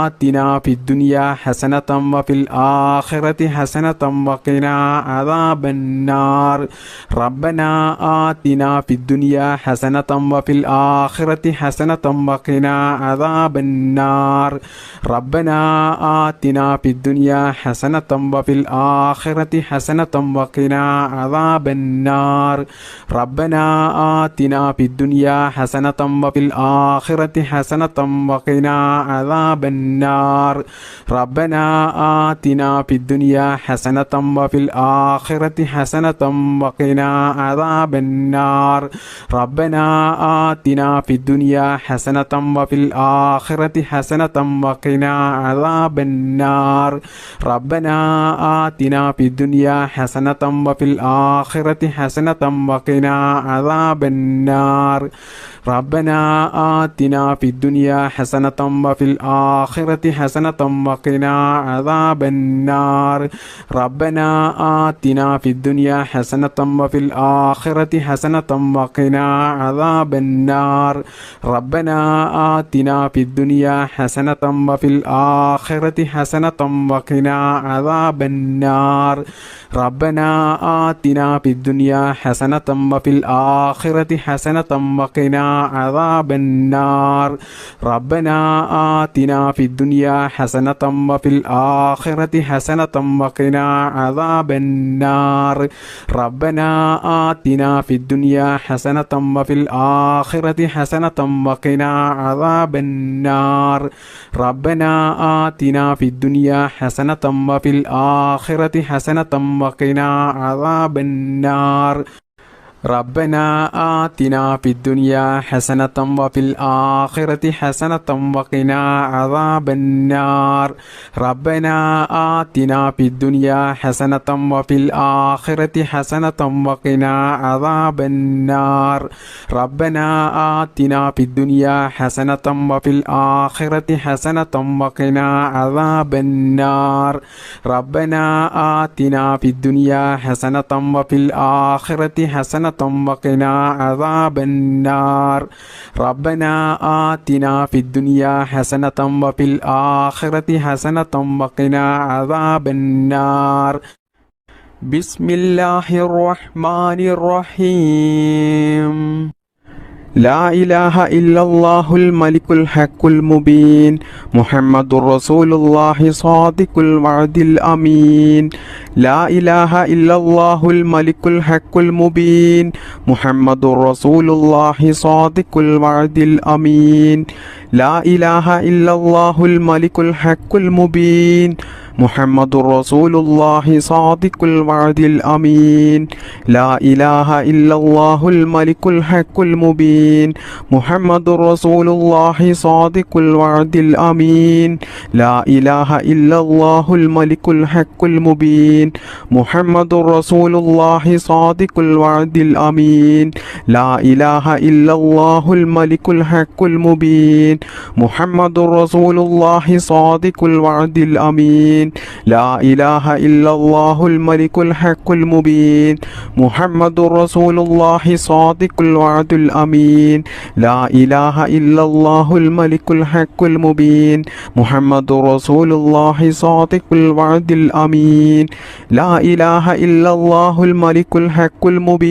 Speaker 2: آتنا في الدنيا حسنة وفي الآخرة الآخرة حسنة وقنا عذاب النار ربنا آتنا في الدنيا حسنة وفي الآخرة حسنة وقنا عذاب النار ربنا آتنا في الدنيا حسنة وفي الآخرة حسنة وقنا عذاب النار ربنا آتنا في الدنيا حسنة وفي الآخرة حسنة وقنا عذاب النار ربنا آتنا في الدنيا حسنة وفي الآخرة حسنة وقنا عذاب النار ربنا آتنا في الدنيا حسنة وفي الآخرة حسنة وقنا عذاب النار ربنا آتنا في الدنيا حسنة وفي الآخرة حسنة وقنا عذاب النار ربنا آتنا في الدنيا حسنة وفي الآخرة حسنة وقنا عذاب النار ربنا آتنا في الدنيا حسنة وفي الآخرة حسنة وقنا عذاب النار ربنا آتنا في الدنيا حسنة وفي الآخرة حسنة وقنا عذاب النار ربنا آتنا في الدنيا حسنة وفي الآخرة حسنة وقنا عذاب النار ربنا آتنا في الدنيا حسنة وفي الآخرة حسنة وقنا عذاب النار ربنا آتنا في الدنيا حسنة وفي الآخرة حسنة وقنا عذاب النار ربنا آتنا في الدنيا حسنة وفي الآخرة حسنة وقنا عذاب النار ربنا آتنا في الدنيا حسنة وفي الآخرة حسنة وقنا عذاب النار ربنا آتنا في الدنيا حسنة وفي الآخرة حسنة وقنا عذاب النار ربنا آتنا في الدنيا حسنة وفي الآخرة حسنة وقنا عذاب النار ربنا آتنا في الدنيا حسنة وفي الآخرة حسنة وقنا عذاب النار ربنا آتنا في الدنيا حسنة وفي الآخرة حسنة وقنا عذاب النار بسم الله الرحمن الرحيم لا إله إلا الله الملك الحق المبين محمد رسول الله صادق الوعد الأمين لا إله إلا الله الملك الحق المبين محمد رسول الله صادق الوعد الأمين لا إله إلا الله الملك الحق المبين محمد رسول الله صادق الوعد الأمين لا إله إلا الله الملك الحق المبين محمد رسول الله صادق الوعد الأمين لا إله إلا الله الملك الحق المبين محمد رسول الله صادق الوعد الأمين لا إله إلا الله الملك الحق المبين محمد رسول الله صادق الوعد الأمين لا إله إلا الله الملك الحق المبين محمد رسول الله صادق الوعد الأمين لا إله إلا الله الملك الحق المبين محمد رسول الله صادق الوعد الأمين لا إله إلا الله الملك الحق المبين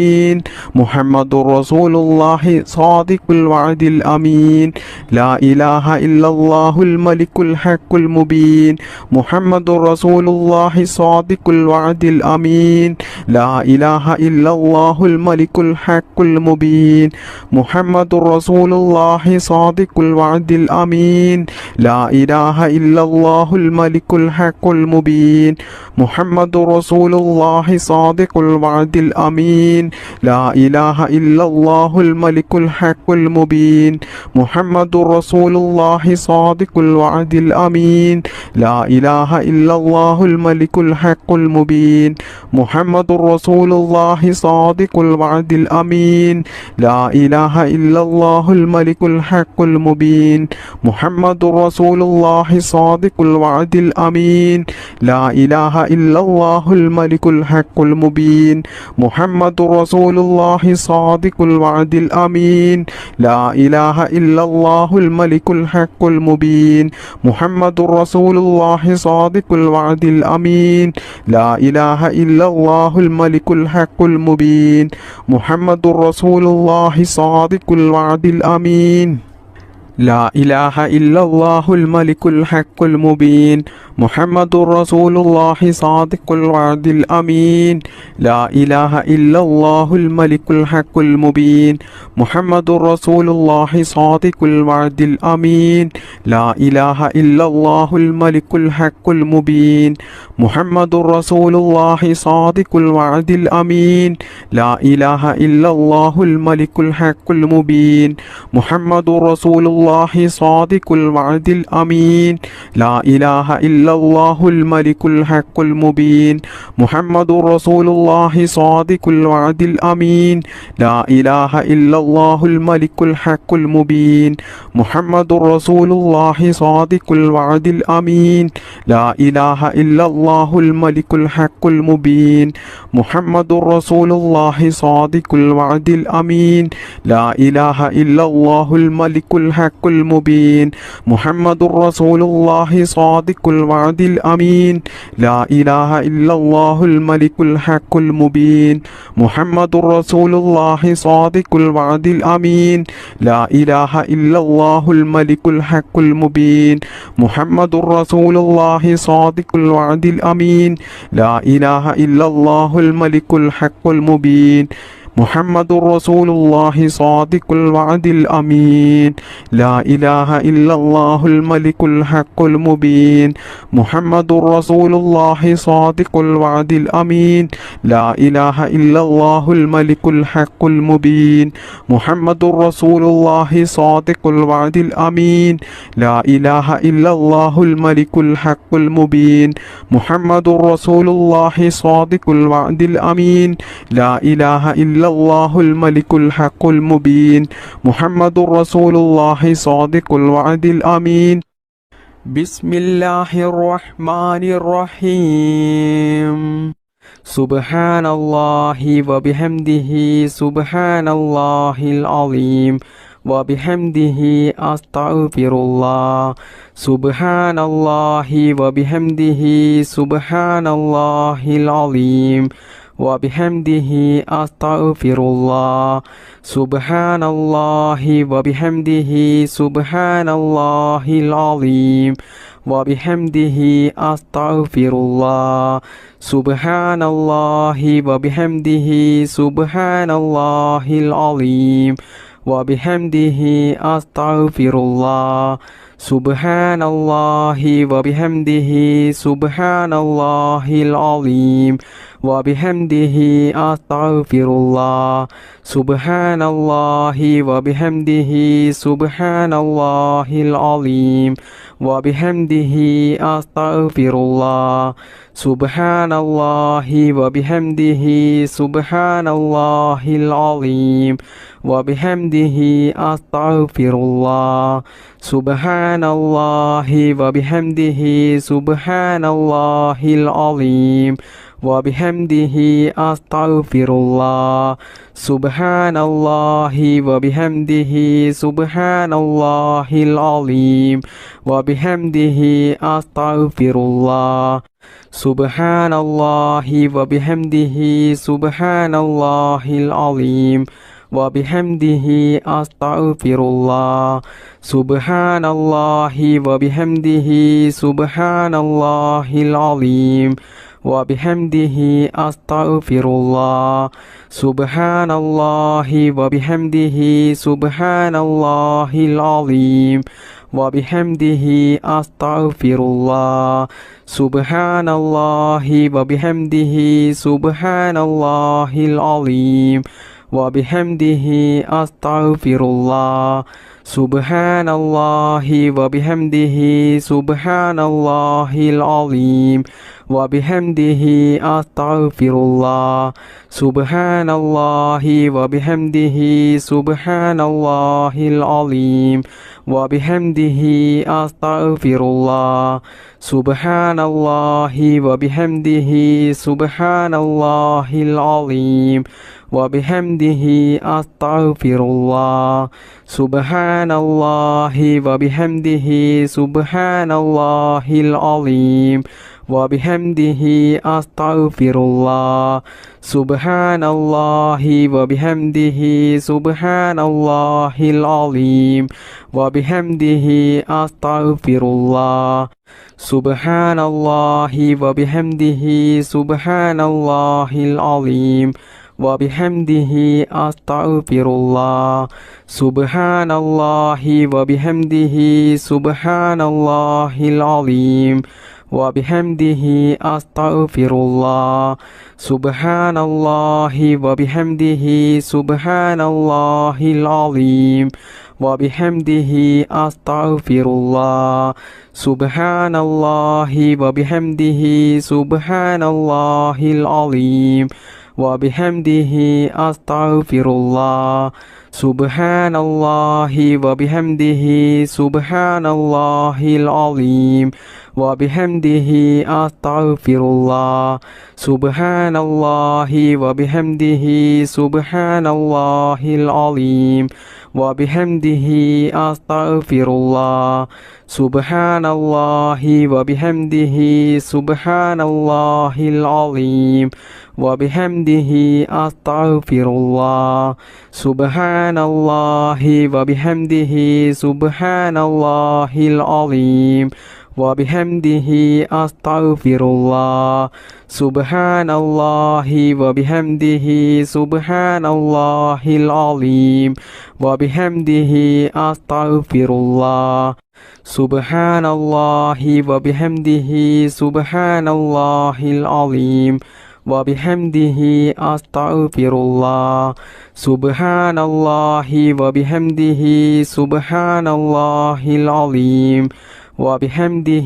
Speaker 2: محمد رسول الله صادق الوعد الأمين لا إله إلا الله الملك الحق المبين محمد رسول الله صادق الوعد الأمين لا إله إلا الله الملك الحق المبين محمد رسول الله صادق الوعد الأمين لا إله إلا الله الملك الحق المبين محمد رسول الله صادق الوعد الأمين لا إله إلا الله الملك الحق المبين محمد رسول الله صادق الوعد الأمين لا إله إلا الله الملك الحق المبين محمد رسول الله صادق الوعد الأمين لا إله إلا الله الملك الحق المبين محمد رسول الله صادق الوعد الأمين لا إله إلا الله الملك الحق المبين محمد رسول الله صادق الوعد الأمين لا إله إلا الله الملك الحق المبين محمد رسول الله صادق صادق الوعد الأمين لا إله إلا الله الملك الحق المبين محمد رسول الله صادق الوعد الأمين لا إله إلا الله الملك الحق المبين محمد رسول الله صادق الوعد الأمين لا إله إلا الله الملك الحق المبين محمد رسول الله صادق الوعد الأمين لا إله إلا الله الملك الحق المبين محمد رسول الله صادق الوعد الأمين لا إله إلا الله الملك الحق المبين محمد رسول الله صادق الوعد الأمين لا إله إلا الله الملك الحق المبين محمد رسول الله صادق الوعد الأمين لا إله إلا الله الملك الحق المبين محمد رسول الله صادق الوعد الأمين لا إله إلا الله الملك الحق المبين محمد رسول الله صادق الوعد الأمين لا إله إلا الله الملك الحق المبين محمد رسول الله صادق الوعد الأمين لا إله إلا الله الملك الحق المبين محمد رسول الله صادق الوعد الأمين لا إله إلا الله الملك الحق المبين محمد رسول الله صادق الوعد الأمين لا إله إلا الله الملك الحق المبين محمد رسول الله صادق الوعد الأمين لا إله إلا الله الملك الحق المبين محمد رسول الله صادق الوعد الأمين لا إله إلا الله الملك الحق المبين محمد رسول الله صادق الوعد الأمين لا إله إلا الله الملك الحق المبين محمد رسول الله صادق الوعد الأمين لا إله إلا الله الملك الحق المبين محمد رسول الله صادق الوعد الأمين بسم الله الرحمن الرحيم سبحان الله وبحمده سبحان الله العظيم وبحمده أستغفر الله سبحان الله وبحمده سبحان الله العظيم وبحمده أستغفر الله سبحان الله وبحمده سبحان الله العظيم وبحمده أستغفر الله سبحان الله وبحمده سبحان الله العظيم وبحمده أستغفر الله سبحان الله وبحمده سبحان الله العظيم وبحمده أستغفر الله سبحان الله وبحمده سبحان الله العظيم وبحمده أستغفر الله سبحان الله وبحمده سبحان الله العظيم وبحمده أستغفر الله سبحان الله وبحمده سبحان الله العظيم وبحمده أستغفر الله سبحان الله وبحمده سبحان الله العظيم وبحمده أستغفر الله سبحان الله وبحمده سبحان الله العظيم وبحمده أستغفر الله سبحان الله وبحمده سبحان الله العظيم وبحمده أستغفر الله سبحان الله وبحمده سبحان الله العظيم وبحمده أستغفر الله سبحان الله وبحمده سبحان الله العظيم وبحمده أستغفر الله سبحان الله وبحمده سبحان الله العظيم وبحمده أستغفر الله سبحان الله وبحمده سبحان الله العظيم وبحمده أستغفر الله سبحان الله وبحمده سبحان الله العظيم وبحمده أستغفر الله سبحان الله وبحمده سبحان الله العظيم وبحمده أستغفر الله سبحان الله وبحمده سبحان الله العظيم وبحمده أستغفر الله سبحان الله وبحمده سبحان الله العظيم وبحمده أستغفر الله سبحان الله وبحمده سبحان الله العظيم وبحمده أستغفر الله سبحان الله وبحمده سبحان الله العظيم وبحمده أستغفر الله سبحان الله وبحمده سبحان الله العظيم وبحمده أستغفر الله سبحان الله وبحمده سبحان الله العظيم وبحمده أستغفر الله سبحان الله وبحمده سبحان الله العظيم وبحمده أستغفر الله سبحان الله وبحمده سبحان الله العظيم وبحمده أستغفر الله سبحان الله وبحمده سبحان الله العظيم وبحمده أستغفر الله سبحان الله وبحمده سبحان الله العظيم وبحمده أستغفر الله سبحان الله وبحمده سبحان الله العظيم وبحمده أستغفر الله سبحان الله وبحمده سبحان الله العظيم وبحمده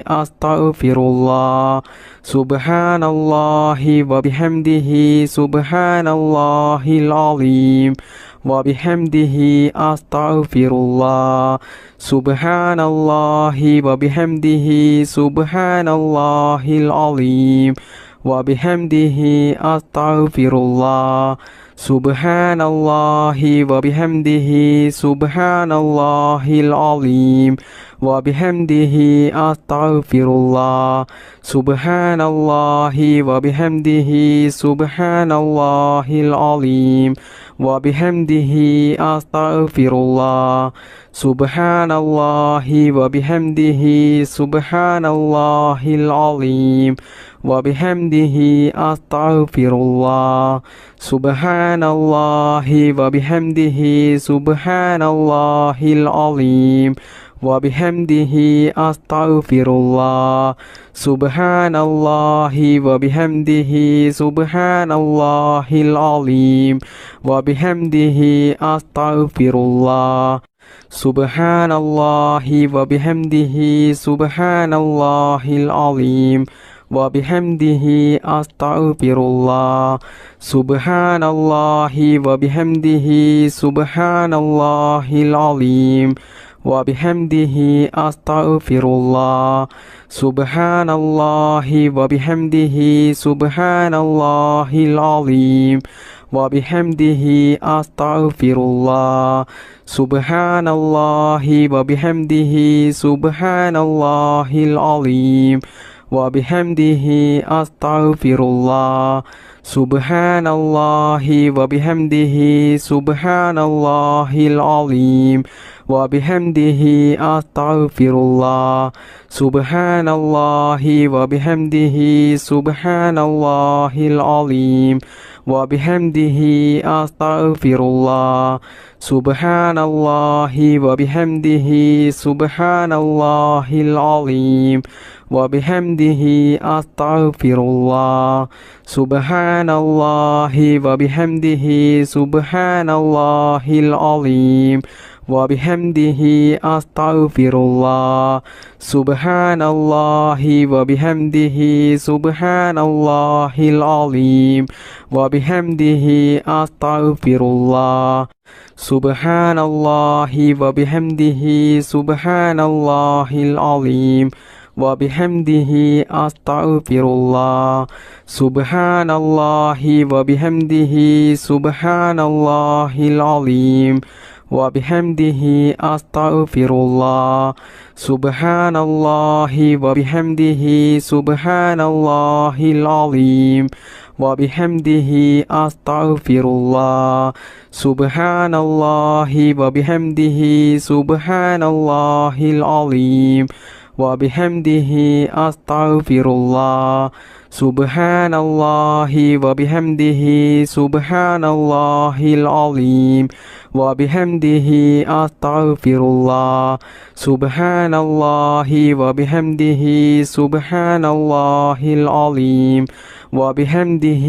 Speaker 2: أستغفر الله سبحان الله وبحمده سبحان الله العظيم وبحمده أستغفر الله سبحان الله وبحمده سبحان الله العظيم وبحمده أستغفر الله سبحان الله وبحمده سبحان الله العظيم وبحمده أستغفر الله سبحان الله وبحمده سبحان الله العظيم وبحمده أستغفر الله سبحان الله وبحمده سبحان الله العظيم وبحمده أستغفر الله سبحان الله وبحمده سبحان الله العظيم وبحمده أستغفر الله سبحان الله وبحمده سبحان الله العظيم وبحمده أستغفر الله سبحان الله وبحمده سبحان الله العظيم وبحمده أستغفر الله سبحان الله وبحمده سبحان الله العظيم وبحمده أستغفر الله سبحان الله وبحمده سبحان الله العظيم وبحمده أستغفر الله سبحان الله وبحمده سبحان الله العظيم وبحمده أستغفر الله سبحان الله وبحمده سبحان الله العظيم وبحمده أستغفر الله سبحان الله وبحمده سبحان الله العظيم وبحمده أستغفر الله سبحان الله وبحمده سبحان الله العظيم وبحمده أستغفر الله سبحان الله وبحمده سبحان الله العظيم وبحمده أستغفر الله سبحان الله وبحمده سبحان الله العظيم وبحمده أستغفر الله سبحان الله وبحمده سبحان الله العظيم وبحمده أستغفر الله سبحان الله وبحمده سبحان الله العظيم وبحمده أستغفر الله سبحان الله وبحمده سبحان الله العظيم وبحمده أستغفر الله سبحان الله وبحمده سبحان الله العظيم وبحمده أستغفر الله سبحان الله وبحمده سبحان الله العظيم وبحمده أستغفر الله سبحان الله وبحمده سبحان الله العظيم وبحمده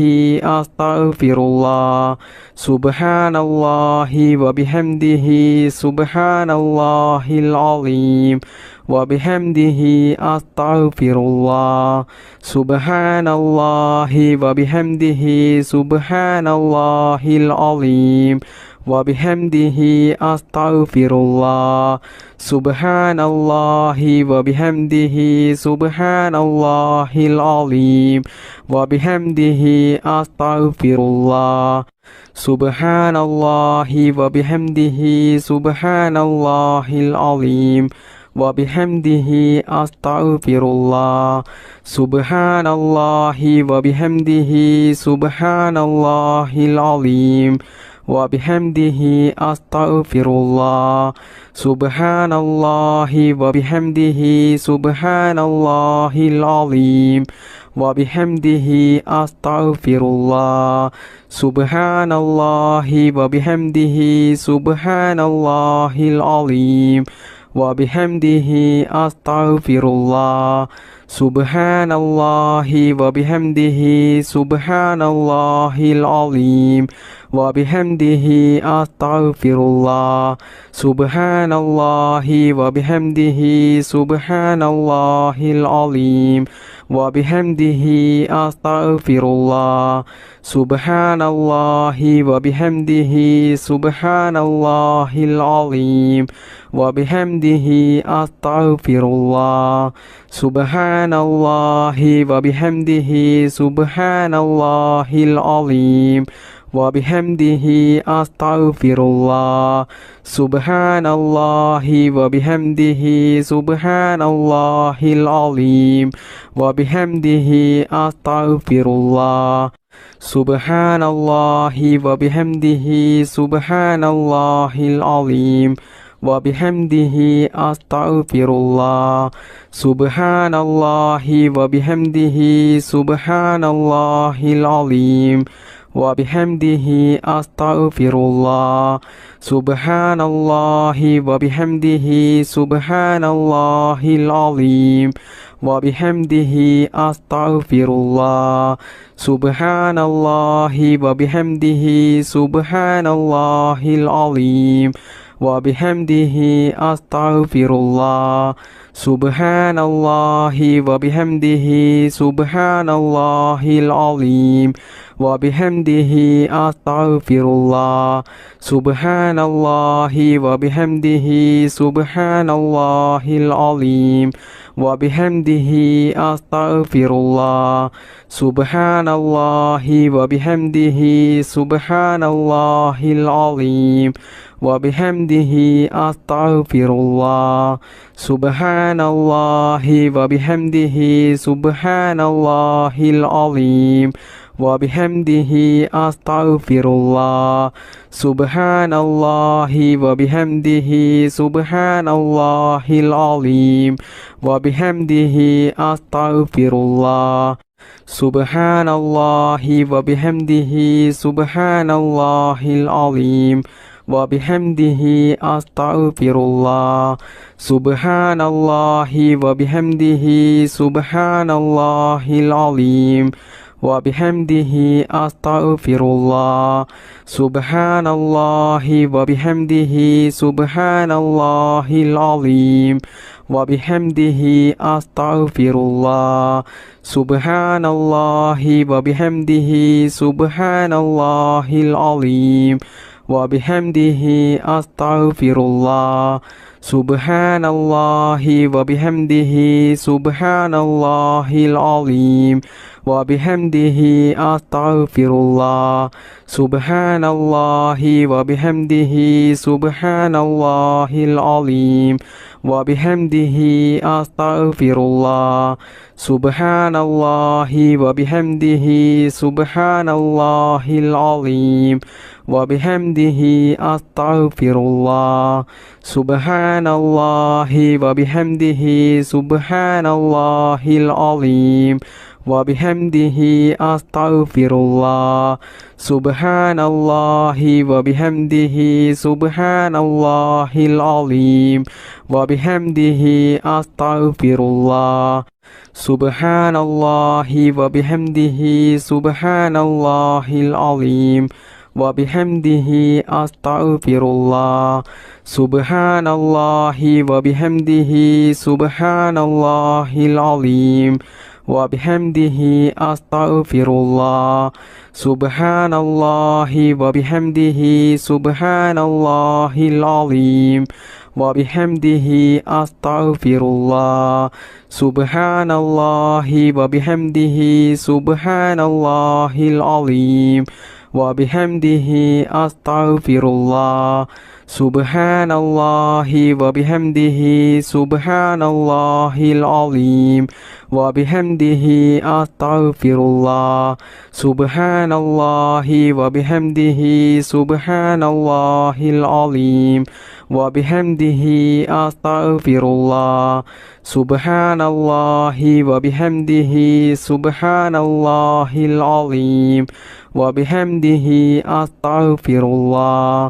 Speaker 2: أستغفر الله سبحان الله وبحمده سبحان الله العظيم وبحمده أستغفر الله سبحان الله وبحمده سبحان الله العظيم وبحمده أستغفر الله سبحان الله وبحمده سبحان الله العظيم وبحمده أستغفر الله سبحان الله وبحمده سبحان الله العظيم وبحمده أستغفر الله سبحان الله وبحمده سبحان الله العظيم وبحمده أستغفر الله سبحان الله وبحمده سبحان الله العظيم وبحمده أستغفر الله سبحان الله وبحمده سبحان الله العظيم وبحمده أستغفر الله سبحان الله وبحمده سبحان الله العظيم وبحمده أستغفر الله سبحان الله وبحمده سبحان الله العظيم وبحمده أستغفر الله سبحان الله وبحمده سبحان الله العظيم وبحمده أستغفر الله سبحان الله وبحمده سبحان الله العظيم وبحمده أستغفر الله سبحان الله وبحمده سبحان الله العظيم وبحمده أستغفر الله سبحان الله وبحمده سبحان الله العظيم وبحمده أستغفر الله سبحان الله وبحمده سبحان الله العظيم وبحمده أستغفر الله سبحان الله وبحمده سبحان الله العظيم وبحمده أستغفر الله سبحان الله وبحمده سبحان الله العظيم وبحمده أستغفر الله سبحان الله وبحمده سبحان الله العظيم وبحمده أستغفر الله سبحان الله وبحمده سبحان الله العظيم وبحمده أستغفر الله سبحان الله وبحمده سبحان الله العظيم وبحمده أستغفر الله سبحان الله وبحمده سبحان الله العظيم وبحمده أستغفر الله سبحان الله وبحمده سبحان الله العظيم وبحمده أستغفر الله سبحان الله وبحمده سبحان الله العظيم وبحمده أستغفر الله سبحان الله وبحمده سبحان الله العظيم وبحمده أستغفر الله سبحان الله وبحمده سبحان الله العظيم وبحمده أستغفر الله سبحان الله وبحمده سبحان الله العظيم وبحمده أستغفر الله സുബ്ഹാനല്ലാഹി വബിഹംദിഹി സുബ്ഹാനല്ലാഹിൽ അലീം വബിഹംദിഹി അസ്തഗ്ഫിറുല്ലാഹ് സുബ്ഹാനല്ലാഹി വബിഹംദിഹി സുബ്ഹാനല്ലാഹിൽ അലീം വബിഹംദിഹി അസ്തഗ്ഫിറുല്ലാഹ് സുബ്ഹാനല്ലാഹി വബിഹംദിഹി സുബ്ഹാനല്ലാഹിൽ അലീം വബിഹംദിഹി അസ്തഗ്ഫിറുല്ലാഹ് സുബ്ഹാനല്ലാഹി വബിഹംദിഹി സുബ്ഹാനല്ലാഹിൽ അലീം വബിഹംദിഹി അസ്തഗ്ഫിറുല്ലാഹ് സുബ്ഹാനല്ലാഹി വബിഹംദിഹി സുബ്ഹാനല്ലാഹിൽ അലീം വബിഹംദിഹി അസ്തഗ്ഫിറുല്ലാഹ് സുബ്ഹാനല്ലാഹി വബിഹംദിഹി സുബ്ഹാനല്ലാഹിൽ അലീം വബിഹംദിഹി അസ്തഗ്ഫിറുല്ലാഹ് സുബ്ഹാനല്ലാഹി വബിഹംദിഹി സുബ്ഹാനല്ലാഹിൽ അലീം വബിഹംദിഹി അസ്തഗ്ഫിറുല്ലാഹ് സുബ്ഹാനല്ലാഹി വബിഹംദിഹി സുബ്ഹാനല്ലാഹിൽ അലീം വബിഹംദിഹി അസ്തഗ്ഫിറുല്ലാഹ് സുബ്ഹാനല്ലാഹി വബിഹംദിഹി സുബ്ഹാനല്ലാഹിൽ അലീം വബിഹംദിഹി അസ്തഗ്ഫിറുല്ലാഹ് സുബ്ഹാനല്ലാഹി വബിഹംദിഹി സുബ്ഹാനല്ലാഹിൽ അലീം വബിഹംദിഹി അസ്തഗ്ഫിറുല്ലാഹ് സുബ്ഹാനല്ലാഹി വബിഹംദിഹി സുബ്ഹാനല്ലാഹിൽ അലീം വബിഹംദിഹി അസ്തഗ്ഫിറുല്ലാഹ് സുബ്ഹാനല്ലാഹി വബിഹംദിഹി സുബ്ഹാനല്ലാഹിൽ അലീം വബിഹംദിഹി അസ്തഗ്ഫിറുല്ലാഹ്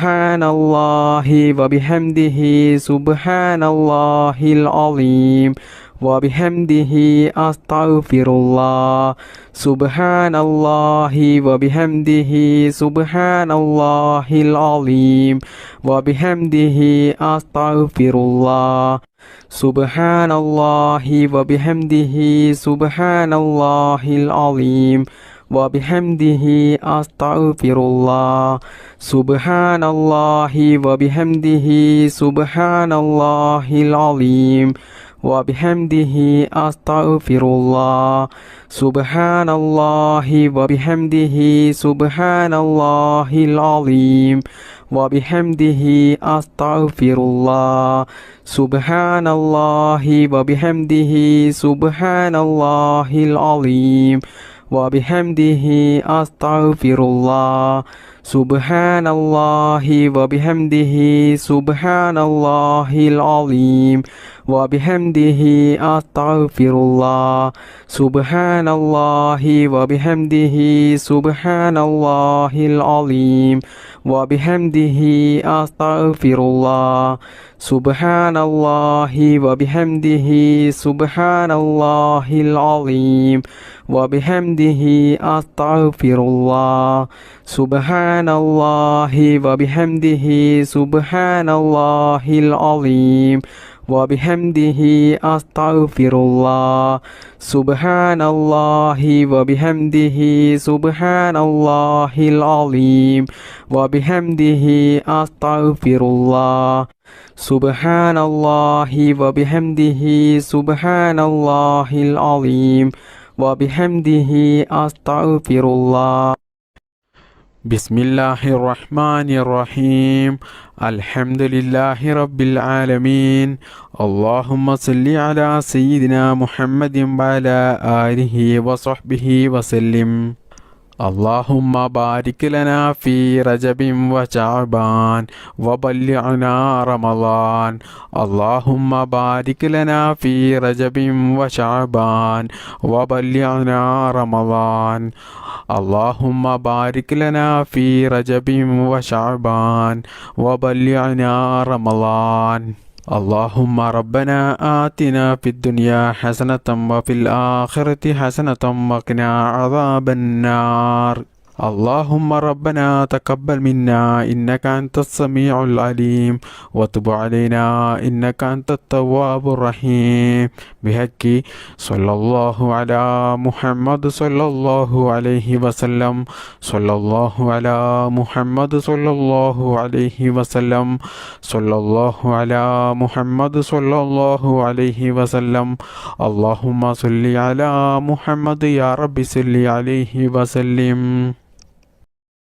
Speaker 2: സുബ്ഹാനല്ലാഹി വബിഹംദിഹി സുബ്ഹാനല്ലാഹിൽ അലീം വബിഹംദിഹി അസ്തഗ്ഫിറുല്ലാഹ് സുബ്ഹാനല്ലാഹി വബിഹംദിഹി സുബ്ഹാനല്ലാഹിൽ അലീം വബിഹംദിഹി അസ്തഗ്ഫിറുല്ലാഹ് സുബ്ഹാനല്ലാഹി വബിഹംദിഹി സുബ്ഹാനല്ലാഹിൽ അലീം വബിഹംദിഹി അസ്തഗ്ഫിറുല്ലാഹ് സുബ്ഹാനല്ലാഹി വബിഹംദിഹി സുബ്ഹാനല്ലാഹിൽ അലീം വബിഹംദിഹി അസ്തഗ്ഫിറുല്ലാഹ് സുബ്ഹാനല്ലാഹി വബിഹംദിഹി സുബ്ഹാനല്ലാഹിൽ അലീം വബിഹംദിഹി അസ്തഗ്ഫിറുല്ലാഹ് സുബ്ഹാനല്ലാഹി വബിഹംദിഹി സുബ്ഹാനല്ലാഹിൽ അലീം വബിഹംദിഹി അസ്തഗ്ഫിറുല്ലാഹ് സുബ്ഹാനല്ലാഹി വബിഹംദിഹി സുബ്ഹാനല്ലാഹിൽ അലീം വബിഹംദിഹി അസ്തഗ്ഫിറുല്ലാഹ് സുബ്ഹാനല്ലാഹി വബിഹംദിഹി സുബ്ഹാനല്ലാഹിൽ അലീം വബിഹംദിഹി അസ്തഗ്ഫിറുല്ലാഹ് സുബ്ഹാനല്ലാഹി വബിഹംദിhi സുബ്ഹാനല്ലാഹിൽ അലീം വബിഹംദിhi അസ്തഗ്ഫിറുല്ലാഹ് സുബ്ഹാനല്ലാഹി വബിഹംദിhi സുബ്ഹാനല്ലാഹിൽ അലീം വബിഹംദിhi അസ്തഗ്ഫിറുല്ലാഹ് സുബ്ഹാനല്ലാഹി വബിഹംദിhi സുബ്ഹാനല്ലാഹിൽ അലീം വബിഹംദിhi അസ്തഗ്ഫിറുല്ലാഹ് സുബ്ഹാനല്ലാഹി വബിഹംദിhi സുബ്ഹാനല്ലാഹിൽ അലീം വബിഹംദിhi അസ്തഗ്ഫിറുല്ലാഹ് ബിസ്മില്ലാഹിർ റഹ്മാനിർ റഹീം അൽഹംദുലില്ലാഹി റബ്ബിൽ ആലമീൻ അല്ലാഹുമ്മ സല്ലി അലാ സയ്യിദിനാ മുഹമ്മദിൻ വഅലാ ആലിഹി വസഹ്ബിഹി വസല്ലിം اللهم بارك لنا في رجب وشعبان وبلغنا رمضان اللهم بارك لنا في رجب وشعبان وبلغنا رمضان اللهم بارك لنا في رجب وشعبان وبلغنا رمضان اللهم ربنا آتنا في الدنيا حسنة وفي الآخرة حسنة وقنا عذاب النار اللهم ربنا تقبل منا إنك أنت السميع العليم وتب علينا إنك أنت التواب الرحيم بحق صلى الله على محمد صلى الله عليه وسلم صلى الله على محمد صلى الله عليه وسلم صلى الله على محمد صلى الله عليه وسلم اللهم صل على محمد يا رب صل عليه وسلم.